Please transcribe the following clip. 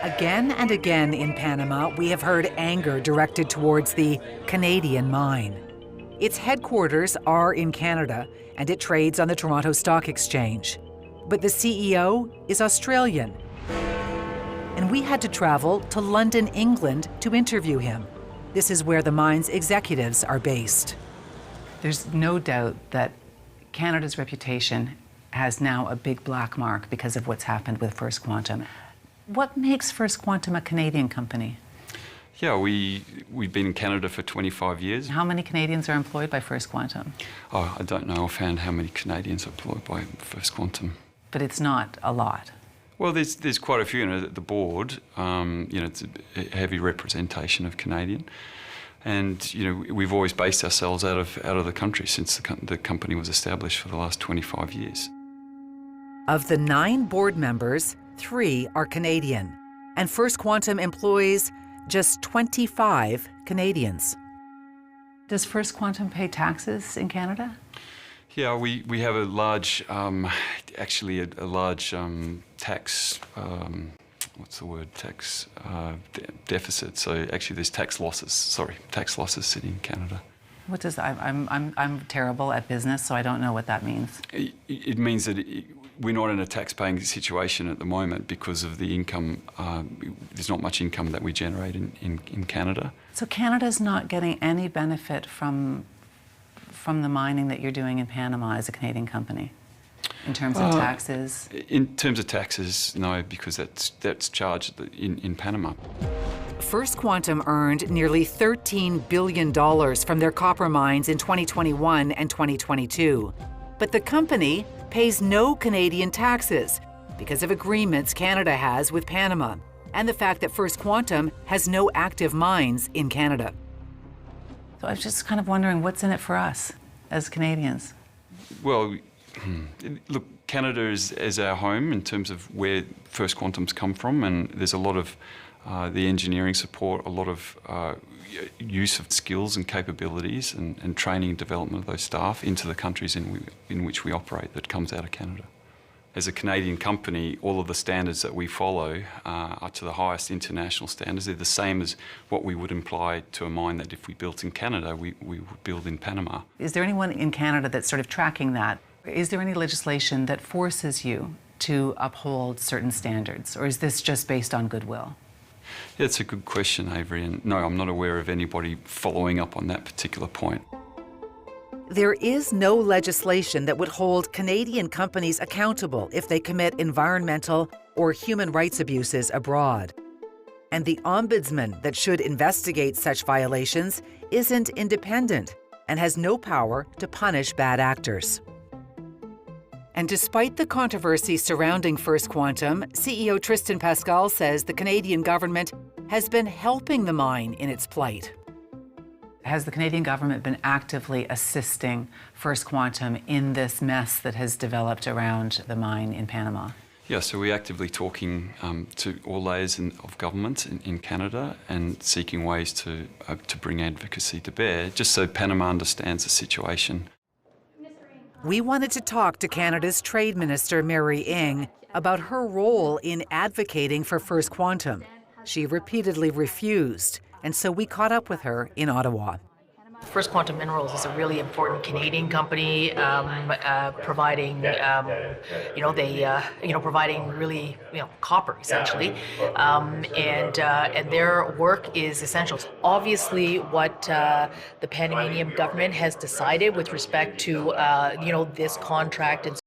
Again and again in Panama, we have heard anger directed towards the Canadian mine. Its headquarters are in Canada, and it trades on the Toronto Stock Exchange. But the CEO is Australian. And we had to travel to London, England to interview him. This is where the mine's executives are based. There's no doubt that Canada's reputation has now a big black mark because of what's happened with First Quantum. What makes First Quantum a Canadian company? Yeah, we've been in Canada for 25 years. How many Canadians are employed by First Quantum? Oh, I don't know offhand how many Canadians are employed by First Quantum. But it's not a lot. Well, there's quite a few. You know, the board, it's a heavy representation of Canadian. And, you know, we've always based ourselves out of the country since the company was established for the last 25 years. Of the 9 board members, 3 are Canadian, and First Quantum employs just 25 Canadians. Does First Quantum pay taxes in Canada? Yeah, we have a large, actually a large tax, tax deficit. So actually there's tax losses sitting in Canada. What does that, I'm terrible at business, so I don't know what that means. It means that we're not in a tax-paying situation at the moment because of the income. There's not much income that we generate in Canada. So Canada's not getting any benefit from the mining that you're doing in Panama as a Canadian company, in terms of taxes? In terms of taxes, no, because that's charged in Panama. First Quantum earned nearly $13 billion from their copper mines in 2021 and 2022. But the company pays no Canadian taxes because of agreements Canada has with Panama and the fact that First Quantum has no active mines in Canada. So I was just kind of wondering, what's in it for us as Canadians? Well, look, Canada is our home in terms of where First Quantum's come from, and there's a lot of the engineering support, a lot of use of skills and capabilities and training and development of those staff into the countries in which we operate that comes out of Canada. As a Canadian company, all of the standards that we follow are to the highest international standards. They're the same as what we would imply to a mine that if we built in Canada, we would build in Panama. Is there anyone in Canada that's sort of tracking that? Is there any legislation that forces you to uphold certain standards, or is this just based on goodwill? Yeah, it's a good question, Avery, and no, I'm not aware of anybody following up on that particular point. There is no legislation that would hold Canadian companies accountable if they commit environmental or human rights abuses abroad. And the ombudsman that should investigate such violations isn't independent and has no power to punish bad actors. And despite the controversy surrounding First Quantum, CEO Tristan Pascal says the Canadian government has been helping the mine in its plight. Has the Canadian government been actively assisting First Quantum in this mess that has developed around the mine in Panama? Yeah, so we're actively talking to all layers of government in Canada and seeking ways to bring advocacy to bear, just so Panama understands the situation. We wanted to talk to Canada's Trade Minister, Mary Ng, about her role in advocating for First Quantum. She repeatedly refused, and so we caught up with her in Ottawa. First Quantum Minerals is a really important Canadian company, providing, providing really, copper essentially, and their work is essential. Obviously, what the Panamanian government has decided with respect to, this contract and